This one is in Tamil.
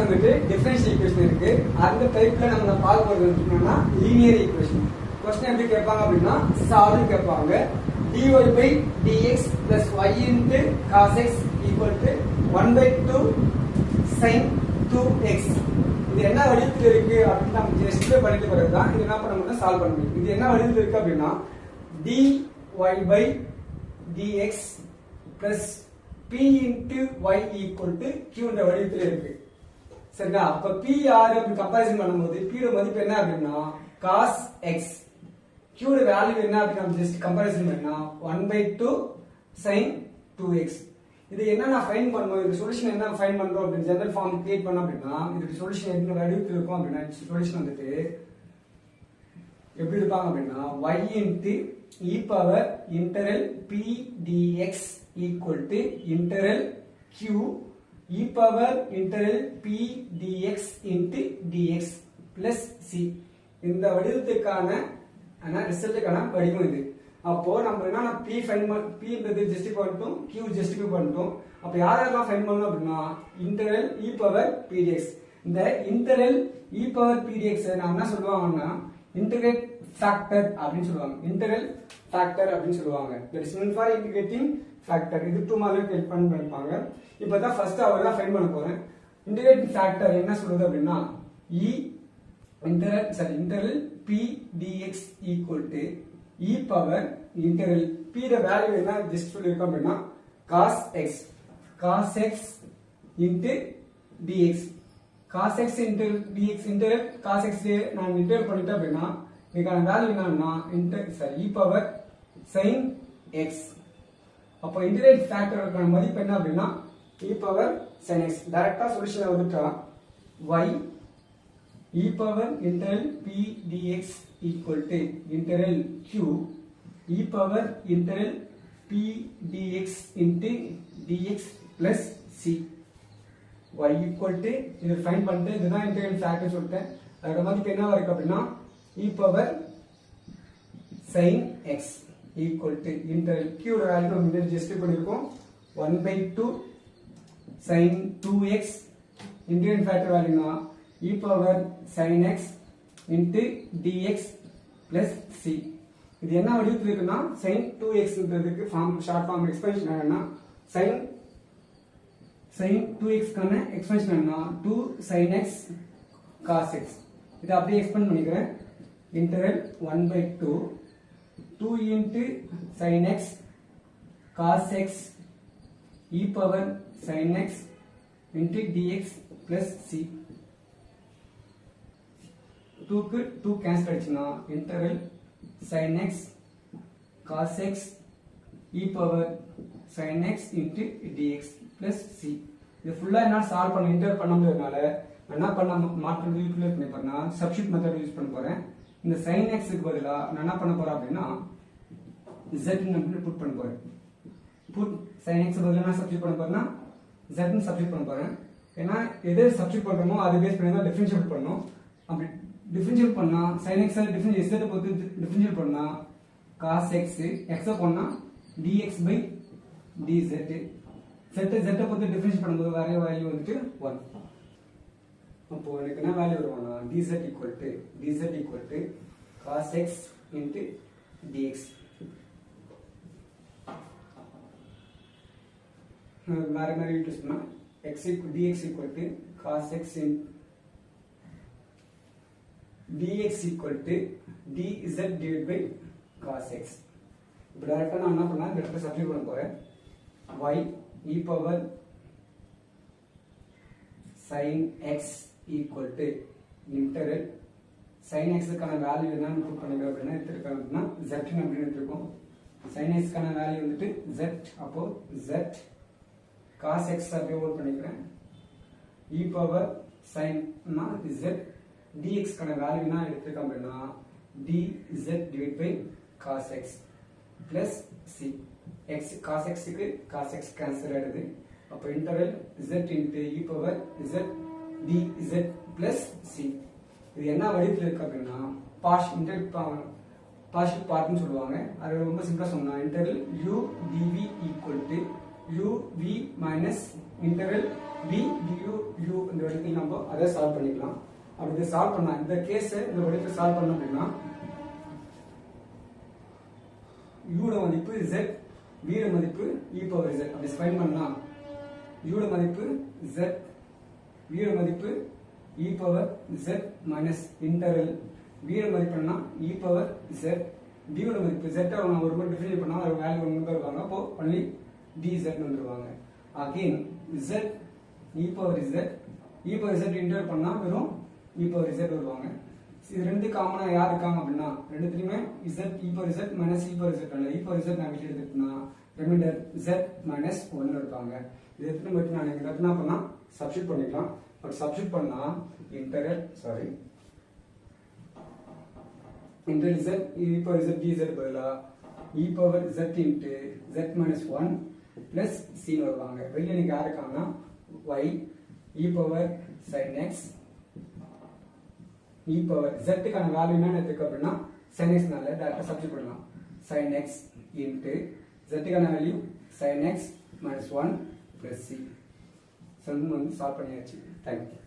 வந்துட்டு டிஃபரன்ஷியல் ஈக்குவேஷன் இருக்கு. அந்த டைப்ல நம்ம பார்க்க போறது என்னன்னா லீனியர் ஈக்குவேஷன். क्वेश्चन எப்படி கேட்பாங்க அப்படின்னா சால்வ் கேட்பாங்க. dy by dx plus y into cos x equal to 1/2 sin 2x. இது என்ன வடிவத்தில் இருக்கு அப்படின்னு நம்ம ஜஸ்ட் பண்ணிட்டு பிறகு தான் இது என்ன பண்ண முடியும் சால்வ் பண்ண முடியும். இது என்ன வடிவத்தில் இருக்கு அப்படின்னா dy by dx plus p into y equal to q என்ற வடிவத்தில் இருக்கு. சரிங்களா? அப்ப p r அப்படி கம்பேரிசன் பண்ணும்போது p ஓட மதிப்பு என்ன அப்படின்னா cos x, q ஓட வேல்யூ என்ன அப்படி நம்ம ஜஸ்ட் கம்பேரிசன் பண்ணா 1/2 sin 2x. இது என்ன நான் ஃபைண்ட் பண்ணுவோம், இந்த சொல்யூஷன் என்ன ஃபைண்ட் பண்றோம் அப்படி ஜெனரல் ஃபார்ம் கிரியேட் பண்ணோம் அப்படின்னா இதுக்கு சொல்யூஷன் என்ன வடிவத்தில் இருக்கும் அப்படின்னா சொல்யூஷன் வந்துட்டு எப்படி இருப்பாங்க அப்படின்னா y into e power integral p dx equal to integral q e power integral p dx into dx plus c. இந்த வடிவத்துக்கான ரிசல்ட்டுக்கான வடிவம் இது. அப்போ நம்ம என்ன p ன்றது ஜஸ்டிஃபை பண்ணிட்டோம், q ஜஸ்டிஃபை பண்ணிட்டோம். அப்ப யாரெல்லாம் ஃபைண்ட் பண்ணணும் அப்படின்னா integral e power p dx. இந்த integral e power p dx நான் என்ன சொல்லுவாங்கன்னா integrate factor அப்படின்னு சொல்லுவாங்க. integral factor அப்படின்னு சொல்லுவாங்க. that is meant for integrating factor. இது 2 மார்க் ஹெல்ப் பண்ணிப்பாங்க. இப்போதான் ஃபர்ஸ்ட் அவர்தான் ஃபைண்ட் பண்ண போறேன். integrating factor என்ன சொல்லுது அப்படின்னா integral p dx equal to e power integral p the value என்ன ஜஸ்ட் சொல்லிருக்கோம் அப்படின்னா cos x into dx. cos x into dx integral cos x நான் இன்டெகிரேட் பண்ணிட்டேன் அப்படின்னா இதுக்கான வேல்யூ என்னன்னா e power sin x. அப்போ இன்டெகிரேட் ஃபேக்டருக்கான மதிப்பு என்ன அப்படின்னா e power sin x. டைரக்டா சொல்யூஷன் வந்துட்டா y e power integral p dx equal to integral q e power integral p dx into dx plus c. y equal to இது ஃபைண்ட் பண்ணிட்டு இதுதான் இன்டெகிரல் ஃபேக்டர் சொல்லிட்டேன். அதோட மதிப்பு என்னவா இருக்கு அப்படின்னா e power sin x equal to integral q ஓட வேல்யூ நம்ம இங்க ஜஸ்டிஃபை பண்ணிருக்கோம் 1/2 sin 2x. இன்டெகிரல் ஃபேக்டர் வேல்யூனா e power sin x into dx plus c. இது என்ன வடிவத்தில் இருக்குன்னா sin 2x ன்றதுக்கு ஃபார்ம் ஷார்ட் ஃபார்ம் எக்ஸ்பென்ஷன் என்னன்னா sin 2x கான எக்ஸ்பென்ஷன் என்னன்னா 2 sin x cos x. இத அப்படியே எக்ஸ்பெண்ட் பண்ணிக்கிறேன். integral 1/2 2 into sin x cos x e power sin x into dx plus c. 2 க்கு 2 cancel ஆயிடுச்சுனா integral sin x cos x e power sin x into dx plus c. இது ஃபுல்லா என்ன சால்வ் பண்ண இன்டர் பண்ண முடியறனால என்ன பண்ண மாற்று யூட்டிலைஸ் பண்ணி போறேன்னா சப்ஸ்டிட்யூட் மெத்தட் யூஸ் பண்ண போறேன். இந்த sin x க்கு பதிலா நான் என்ன பண்ண போறேன் அப்படின்னா z ன்னு புட் பண்ண போறேன். புட் sin x க்கு பதிலா நான் சப்ஸ்டிட்யூட் பண்ண போறேன்னா z ன்னு சப்ஸ்டிட்யூட் பண்ண போறேன். ஏன்னா எதை சப்ஸ்டிட்யூட் பண்றோமோ அதை பேஸ் பண்ணி தான் டிஃபரன்ஷியேட் பண்ணனும். அப்படி டிஃபரன்ஷியேட் பண்ணா sin x டிஃபரன்ஷியேட் z பொறுத்து டிஃபரன்ஷியேட் பண்ணா cos x x பண்ணா dx by dz. z பொறுத்து டிஃபரன்ஷியேட் பண்ணும்போது வர வேல்யூ வந்துட்டு 1. அப்போ எனக்கு என்ன வேல்யூ வரும்னா dz equal to cos x into dx. வேற மாதிரி யூஸ் பண்ணா dx equal to cos x into dx equal to dz divided by cos x. இப்போ டைரக்டா நான் என்ன பண்ணா இந்த இடத்துல சப்ஸ்டிட்யூட் பண்ண போறேன். y e power sin x equal to integral sin x க்கான வேல்யூ என்னன்னு புட் பண்ணிக்கிறோம் அப்படின்னா எடுத்துக்கலாம் அப்படின்னா z ன்னு அப்படி எடுத்துக்கோம். sin x க்கான வேல்யூ வந்துட்டு z. அப்போ z cos x அப்படியே ஓட் பண்ணிக்கிறேன். e power sin னா z dx க்கான வேல்யூ என்ன எடுத்துக்கலாம் அப்படின்னா dz divided by cos x plus c. x cos x க்கு cos x கேன்சல் ஆயிடுது. அப்ப interval z into e power z dz plus c. இது என்ன வடிவத்தில் இருக்கு அப்படின்னா பார்ஷியல் பார்ட்னு சொல்லுவாங்க. அது ரொம்ப சிம்பிளா சொன்னா interval u dv equal to u v minus integral b du u இந்த வடிவத்தில் நம்ம அதை சால்வ் பண்ணிக்கலாம். அப்படி சால்வ் பண்ணா இந்த கேஸ் இந்த வடிவத்தில் சால்வ் பண்ணோம் அப்படின்னா u ட மதிப்பு z, v ட மதிப்பு e பவர் z அப்படி ஃபைண்ட் பண்ணா u ட மதிப்பு z, v ட மதிப்பு e power z minus இன்டரல் v ட மதிப்பு என்ன e பவர் z, d ட மதிப்பு z அவங்க ஒரு முறை டிஃபைன் பண்ணா அது வேல்யூ ஒன்னு வருவாங்க. அப்போ only dz வந்துருவாங்க. Again z e power z, e power z inter பண்ணா வெறும் e பவர் z வருவாங்க. இது ரெண்டு காமனா யார் இருக்காங்க அப்படின்னா ரெண்டுத்துலயுமே z e power z minus e power z அல்ல e பவர் z நான் வெளிய எடுத்துட்டேன்னா ரிமைண்டர் z மைனஸ் 1 இருப்பாங்க. இது எத்தனை மட்டும் நான் இங்க என்ன பண்ணா சப்ஸ்டிட் பண்ணிக்கலாம். பட் சப்ஸ்டிட் பண்ணா integral z e power z dz பதிலா e power z into z minus 1 plus c வருவாங்க. வெளிய நீங்க யார் இருக்காங்கன்னா y e power sin x e power z க்கான வேல்யூ என்ன எடுத்துக்க அப்படின்னா sin x னால டைரக்டா சப்ஸ்டிட் பண்ணலாம். sin x into z க்கான value sin x minus 1 plus c. Sum வந்து சால்வ் பண்ணியாச்சு. தேங்க்யூ.